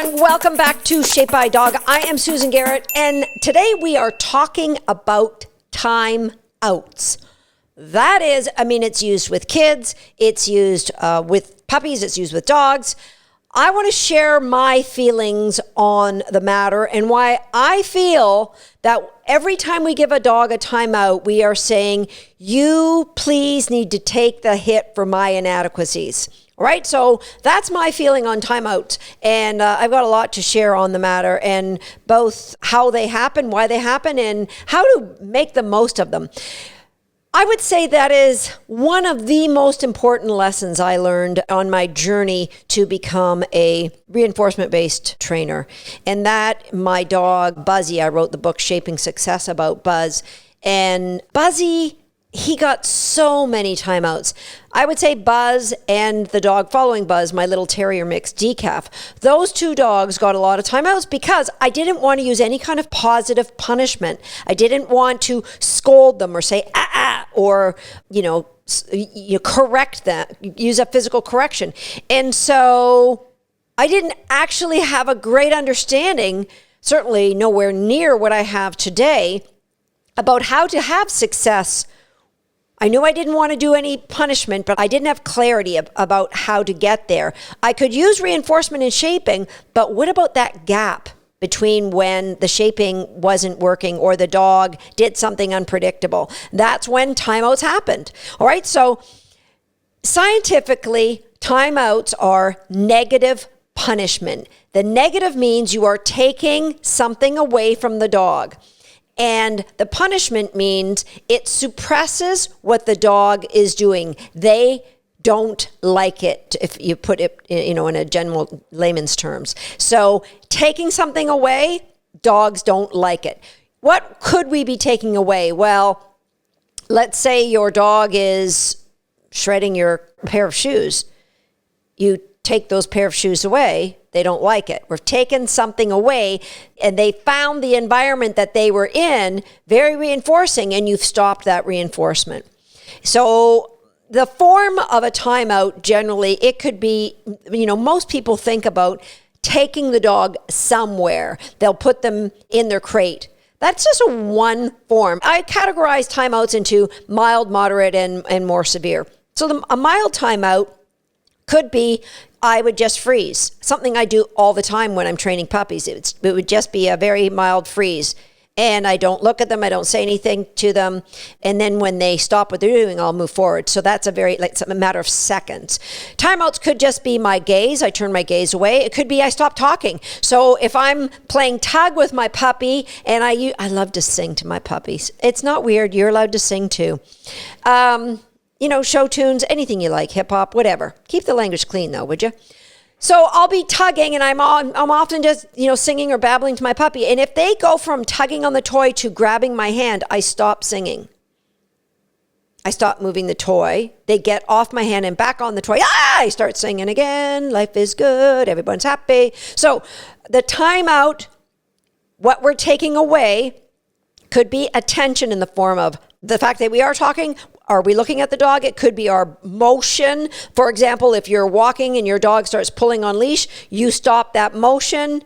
everyone. Welcome back to Shaped by a Dog. I am Susan Garrett, and today we are talking about time outs. That is, it's used with kids, it's used with puppies, it's used with dogs. I want to share my feelings on the matter and why I feel that every time we give a dog a timeout, we are saying, you please need to take the hit for my inadequacies. All right, so that's my feeling on timeouts, and I've got a lot to share on the matter, and both how they happen, why they happen, and how to make the most of them. I would say that is one of the most important lessons I learned on my journey to become a reinforcement-based trainer. And that my dog, Buzzy, I wrote the book Shaping Success about Buzz. And Buzzy, he got so many timeouts. I would say Buzz and the dog following Buzz, my little terrier mix, Decaf, those two dogs got a lot of timeouts because I didn't want to use any kind of positive punishment. I didn't want to scold them or say, or, you correct them, use a physical correction. And so I didn't actually have a great understanding, certainly nowhere near what I have today, about how to have success. I knew I didn't want to do any punishment, but I didn't have clarity about how to get there. I could use reinforcement and shaping, but what about that gap between when the shaping wasn't working or the dog did something unpredictable? That's when timeouts happened. All right, so scientifically, timeouts are negative punishment. The negative means you are taking something away from the dog. And the punishment means it suppresses what the dog is doing. They don't like it, if you put it, in a general layman's terms. So taking something away, dogs don't like it. What could we be taking away? Well, let's say your dog is shredding your pair of shoes. You take those pair of shoes away, they don't like it. We've taken something away and they found the environment that they were in very reinforcing, and you've stopped that reinforcement. So the form of a timeout, generally, it could be, most people think about taking the dog somewhere. They'll put them in their crate. That's just one form. I categorize timeouts into mild, moderate, and more severe. So a mild timeout could be, I would just freeze. Something I do all the time when I'm training puppies. It would just be a very mild freeze. And I don't look at them. I don't say anything to them. And then when they stop what they're doing, I'll move forward. So that's a matter of seconds. Timeouts could just be my gaze. I turn my gaze away. It could be I stop talking. So if I'm playing tug with my puppy, and I love to sing to my puppies. It's not weird. You're allowed to sing too. Show tunes, anything you like, hip hop, whatever. Keep the language clean though, would you? So I'll be tugging, and I'm often just, singing or babbling to my puppy. And if they go from tugging on the toy to grabbing my hand, I stop singing. I stop moving the toy. They get off my hand and back on the toy. I start singing again. Life is good. Everyone's happy. So the timeout, what we're taking away, could be attention in the form of the fact that we are talking. Are we looking at the dog? It could be our motion. For example, if you're walking and your dog starts pulling on leash, you stop that motion.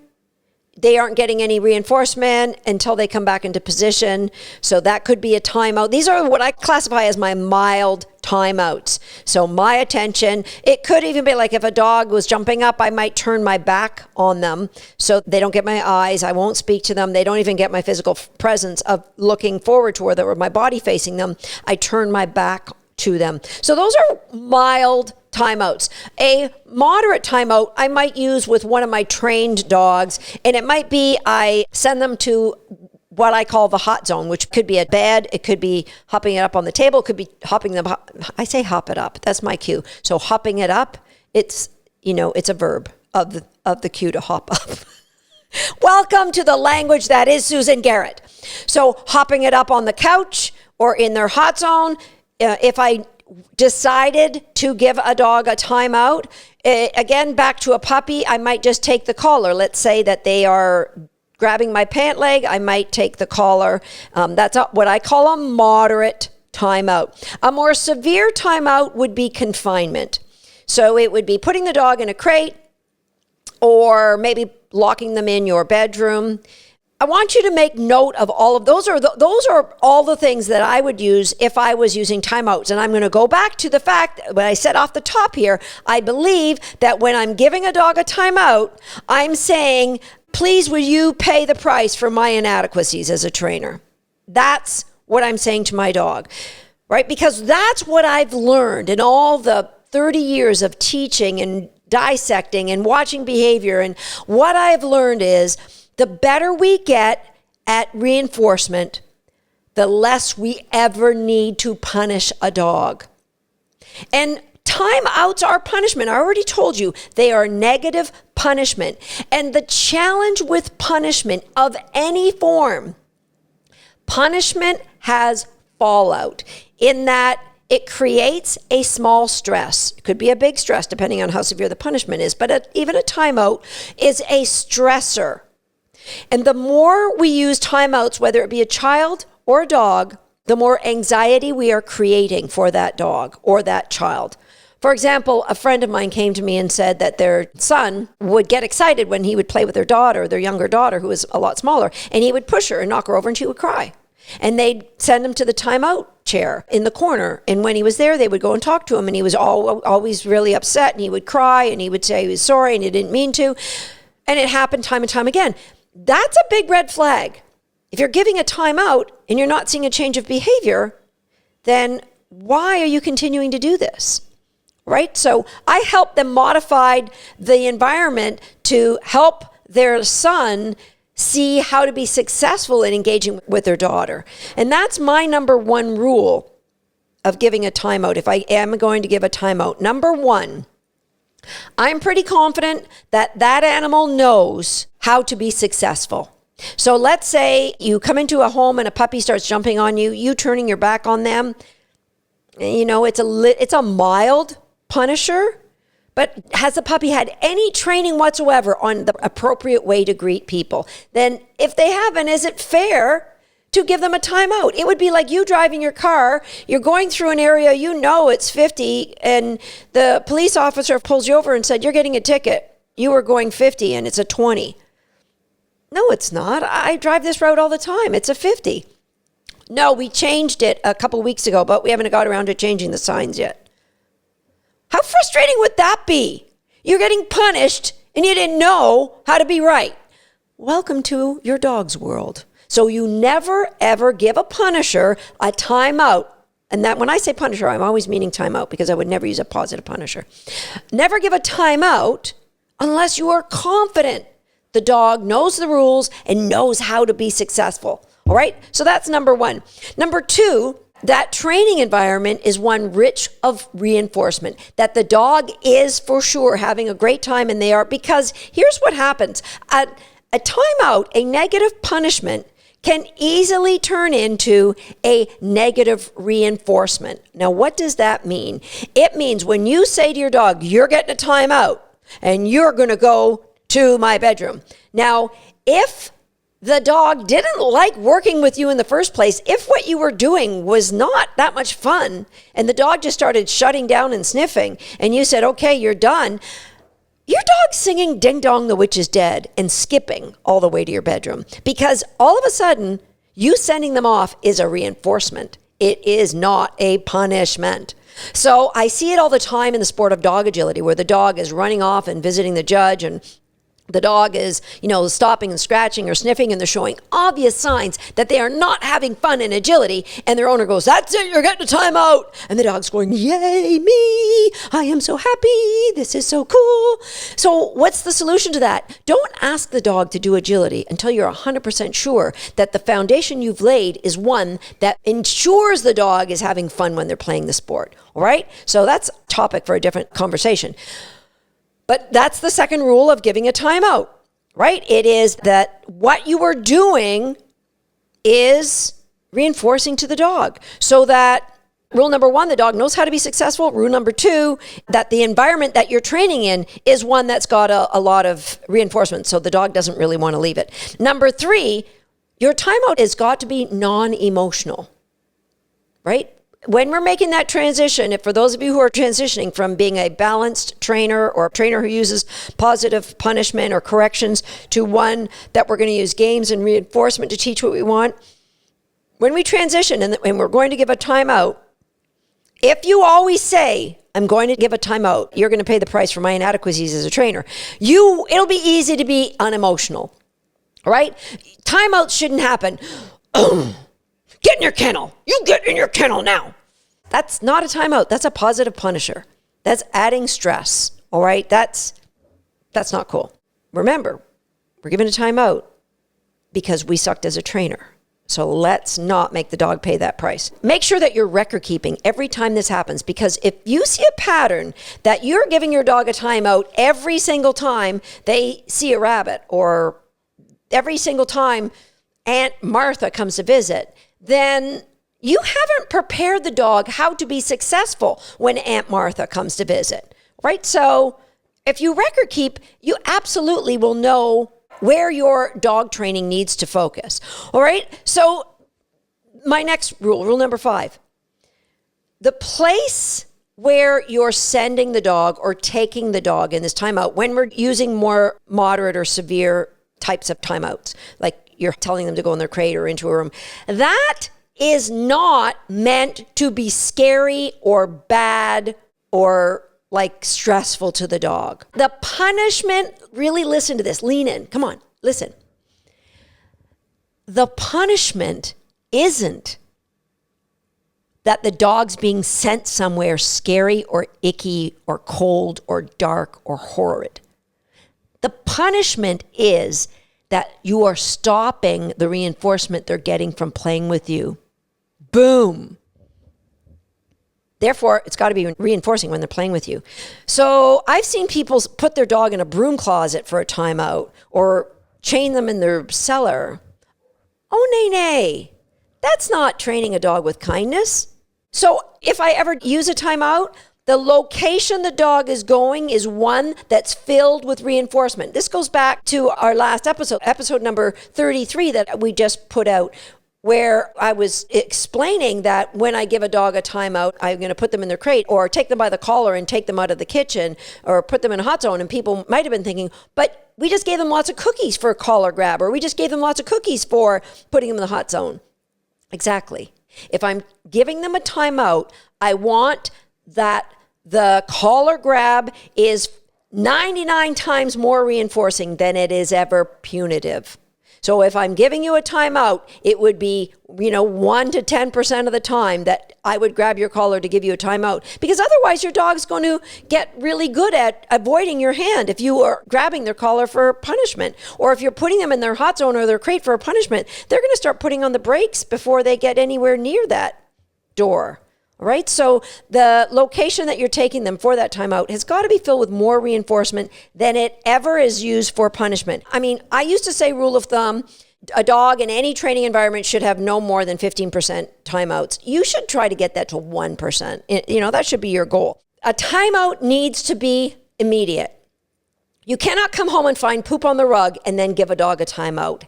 They aren't getting any reinforcement until they come back into position. So that could be a timeout. These are what I classify as my mild timeouts. So my attention, it could even be like if a dog was jumping up, I might turn my back on them so they don't get my eyes. I won't speak to them. They don't even get my physical presence of looking forward to or my body facing them. I turn my back to them. So those are mild timeouts. A moderate timeout I might use with one of my trained dogs, and it might be I send them to what I call the hot zone, which could be a bed, it could be hopping it up on the table, it could be hopping them up. I say hop it up. That's my cue. So hopping it up, it's a verb of the cue to hop up. Welcome to the language that is Susan Garrett. So hopping it up on the couch or in their hot zone. If I decided to give a dog a timeout, again, back to a puppy, I might just take the collar. Let's say that they are grabbing my pant leg, I might take the collar. That's what I call a moderate timeout. A more severe timeout would be confinement. So it would be putting the dog in a crate, or maybe locking them in your bedroom. I want you to make note of all of those. Those are all the things that I would use if I was using timeouts. And I'm going to go back to the fact that when I said off the top here, I believe that when I'm giving a dog a timeout, I'm saying, please, will you pay the price for my inadequacies as a trainer? That's what I'm saying to my dog, right? Because that's what I've learned in all the 30 years of teaching and dissecting and watching behavior. And what I've learned is, the better we get at reinforcement, the less we ever need to punish a dog. And timeouts are punishment. I already told you, they are negative punishment. And the challenge with punishment of any form, punishment has fallout in that it creates a small stress. It could be a big stress depending on how severe the punishment is, but even a timeout is a stressor. And the more we use timeouts, whether it be a child or a dog, the more anxiety we are creating for that dog or that child. For example, a friend of mine came to me and said that their son would get excited when he would play with their daughter, their younger daughter, who was a lot smaller, and he would push her and knock her over and she would cry. And they'd send him to the timeout chair in the corner. And when he was there, they would go and talk to him, and he was always really upset, and he would cry, and he would say he was sorry and he didn't mean to. And it happened time and time again. That's a big red flag. If you're giving a timeout and you're not seeing a change of behavior, then why are you continuing to do this? Right? So I helped them modify the environment to help their son see how to be successful in engaging with their daughter. And that's my number one rule of giving a timeout. If I am going to give a timeout, number one, I'm pretty confident that that animal knows how to be successful. So let's say you come into a home and a puppy starts jumping on you, you turning your back on them. You know, it's a mild punisher, but has the puppy had any training whatsoever on the appropriate way to greet people? Then if they haven't, is it fair to give them a timeout? It would be like you driving your car, you're going through an area, you know it's 50, and the police officer pulls you over and said, you're getting a ticket. You were going 50 and it's a 20. No, it's not. I drive this road all the time. It's a 50. No, we changed it a couple weeks ago, but we haven't got around to changing the signs yet. How frustrating would that be? You're getting punished and you didn't know how to be right. Welcome to your dog's world. So you never, ever give a punisher a timeout. And that when I say punisher, I'm always meaning timeout because I would never use a positive punisher. Never give a timeout unless you are confident the dog knows the rules and knows how to be successful. All right? So that's number one. Number two, that training environment is one rich of reinforcement, that the dog is for sure having a great time, and they are, because here's what happens. A timeout, a negative punishment, can easily turn into a negative reinforcement. Now, what does that mean? It means when you say to your dog, you're getting a timeout and you're going to go to my bedroom. Now, if the dog didn't like working with you in the first place, if what you were doing was not that much fun and the dog just started shutting down and sniffing and you said, okay, you're done, your dog's singing Ding Dong the Witch is Dead and skipping all the way to your bedroom, because all of a sudden you sending them off is a reinforcement. It is not a punishment. So I see it all the time in the sport of dog agility, where the dog is running off and visiting the judge, and the dog is, stopping and scratching or sniffing, and they're showing obvious signs that they are not having fun in agility. And their owner goes, that's it, you're getting a timeout. And the dog's going, yay, me. I am so happy. This is so cool. So what's the solution to that? Don't ask the dog to do agility until you're 100% sure that the foundation you've laid is one that ensures the dog is having fun when they're playing the sport. All right? So that's a topic for a different conversation. But that's the second rule of giving a timeout, right? It is that what you are doing is reinforcing to the dog, so that rule number one, the dog knows how to be successful. Rule number two, that the environment that you're training in is one that's got a lot of reinforcement, so the dog doesn't really want to leave it. Number three, your timeout has got to be non-emotional, right? when we're making that transition, if for those of you who are transitioning from being a balanced trainer or a trainer who uses positive punishment or corrections to one that we're going to use games and reinforcement to teach what we want, when we transition and we're going to give a timeout, if you always say, I'm going to give a timeout, you're going to pay the price for my inadequacies as a trainer. It'll be easy to be unemotional, all right? Timeouts shouldn't happen. Get in your kennel. You get in your kennel now. That's not a timeout. That's a positive punisher. That's adding stress, all right? That's not cool. Remember, we're giving a timeout because we sucked as a trainer. So let's not make the dog pay that price. Make sure that you're record keeping every time this happens, because if you see a pattern that you're giving your dog a timeout every single time they see a rabbit or every single time Aunt Martha comes to visit, then you haven't prepared the dog how to be successful when Aunt Martha comes to visit, right? So if you record keep, you absolutely will know where your dog training needs to focus. All right. So my next rule number 5, the place where you're sending the dog or taking the dog in this timeout, when we're using more moderate or severe types of timeouts, like you're telling them to go in their crate or into a room, that is not meant to be scary or bad or like stressful to the dog. The punishment, really listen to this, lean in, come on, listen. The punishment isn't that the dog's being sent somewhere scary or icky or cold or dark or horrid. The punishment is that you are stopping the reinforcement they're getting from playing with you. Boom. Therefore, it's got to be reinforcing when they're playing with you. So I've seen people put their dog in a broom closet for a timeout or chain them in their cellar. Oh, nay. That's not training a dog with kindness. So if I ever use a timeout, the location the dog is going is one that's filled with reinforcement. This goes back to our last episode number 33 that we just put out, where I was explaining that when I give a dog a timeout, I'm going to put them in their crate or take them by the collar and take them out of the kitchen or put them in a hot zone. And people might have been thinking, but we just gave them lots of cookies for a collar grab, or we just gave them lots of cookies for putting them in the hot zone. Exactly. If I'm giving them a timeout, I want that the collar grab is 99 times more reinforcing than it is ever punitive. So if I'm giving you a timeout, it would be, 1 to 10% of the time that I would grab your collar to give you a timeout, because otherwise your dog's going to get really good at avoiding your hand if you are grabbing their collar for punishment. Or if you're putting them in their hot zone or their crate for a punishment, they're going to start putting on the brakes before they get anywhere near that door. All right, so the location that you're taking them for that timeout has got to be filled with more reinforcement than it ever is used for punishment. I mean, I used to say, rule of thumb, a dog in any training environment should have no more than 15% timeouts. You should try to get that to 1%. That should be your goal. A timeout needs to be immediate. You cannot come home and find poop on the rug and then give a dog a timeout.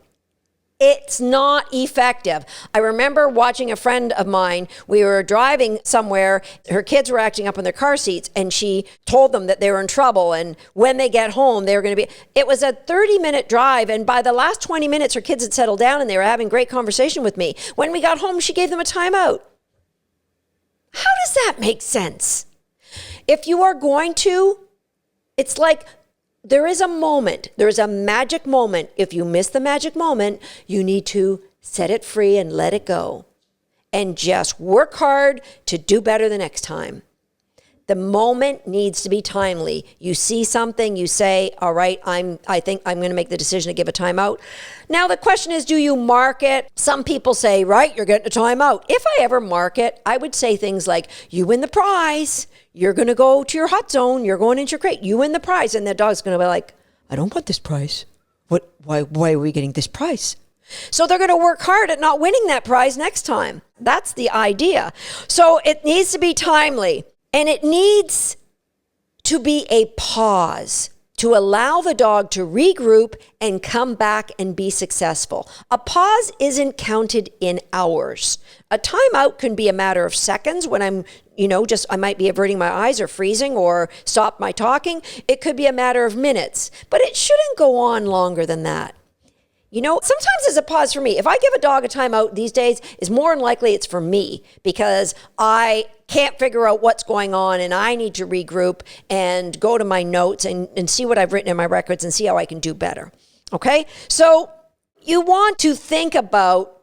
It's not effective. I remember watching a friend of mine. We were driving somewhere. Her kids were acting up in their car seats, and she told them that they were in trouble. And when they get home, they were going to be... It was a 30-minute drive, and by the last 20 minutes, her kids had settled down, and they were having great conversation with me. When we got home, she gave them a timeout. How does that make sense? If you are going to, it's like... There is a moment, there is a magic moment. If you miss the magic moment, you need to set it free and let it go and just work hard to do better the next time. The moment needs to be timely. You see something, you say, all right, I think I'm going to make the decision to give a timeout. Now the question is, do you mark it? Some people say, right, you're getting a timeout. If I ever mark it, I would say things like, you win the prize. You're going to go to your hot zone. You're going into your crate. You win the prize. And the dog's going to be like, I don't want this prize. Why are we getting this prize? So they're going to work hard at not winning that prize next time. That's the idea. So it needs to be timely. And it needs to be a pause to allow the dog to regroup and come back and be successful. A pause isn't counted in hours. A timeout can be a matter of seconds when I'm, I might be averting my eyes or freezing or stop my talking. It could be a matter of minutes, but it shouldn't go on longer than that. Sometimes it's a pause for me. If I give a dog a timeout these days, it's more than likely it's for me because I can't figure out what's going on and I need to regroup and go to my notes and see what I've written in my records and see how I can do better. Okay? So you want to think about,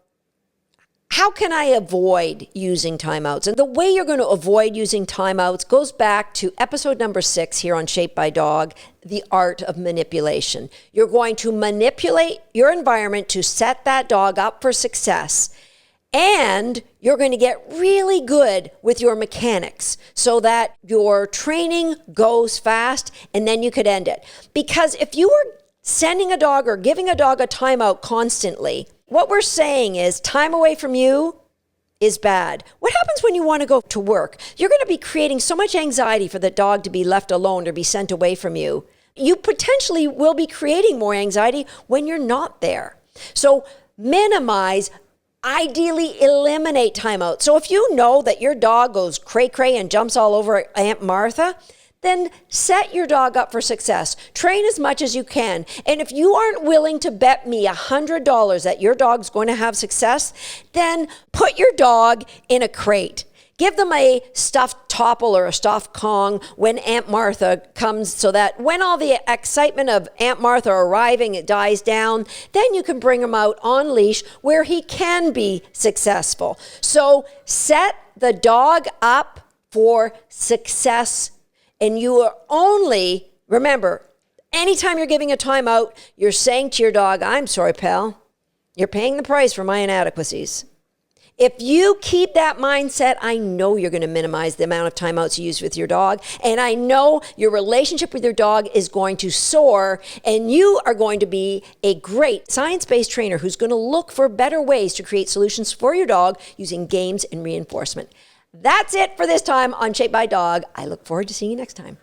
how can I avoid using timeouts? And the way you're going to avoid using timeouts goes back to episode number 6 here on Shaped by Dog, the art of manipulation. You're going to manipulate your environment to set that dog up for success. And you're going to get really good with your mechanics so that your training goes fast and then you could end it. Because if you were sending a dog or giving a dog a timeout constantly, what we're saying is time away from you is bad. What happens when you want to go to work? You're going to be creating so much anxiety for the dog to be left alone or be sent away from you. You potentially will be creating more anxiety when you're not there. So minimize, ideally eliminate timeout. So if you know that your dog goes cray-cray and jumps all over Aunt Martha, then set your dog up for success. Train as much as you can. And if you aren't willing to bet me $100 that your dog's going to have success, then put your dog in a crate. Give them a stuffed Topple or a stuffed Kong when Aunt Martha comes, so that when all the excitement of Aunt Martha arriving, it dies down, then you can bring him out on leash where he can be successful. So set the dog up for success. And you are only, remember, anytime you're giving a timeout, you're saying to your dog, I'm sorry, pal, you're paying the price for my inadequacies. If you keep that mindset, I know you're going to minimize the amount of timeouts you use with your dog. And I know your relationship with your dog is going to soar, and you are going to be a great science-based trainer who's going to look for better ways to create solutions for your dog using games and reinforcement. That's it for this time on Shaped by Dog. I look forward to seeing you next time.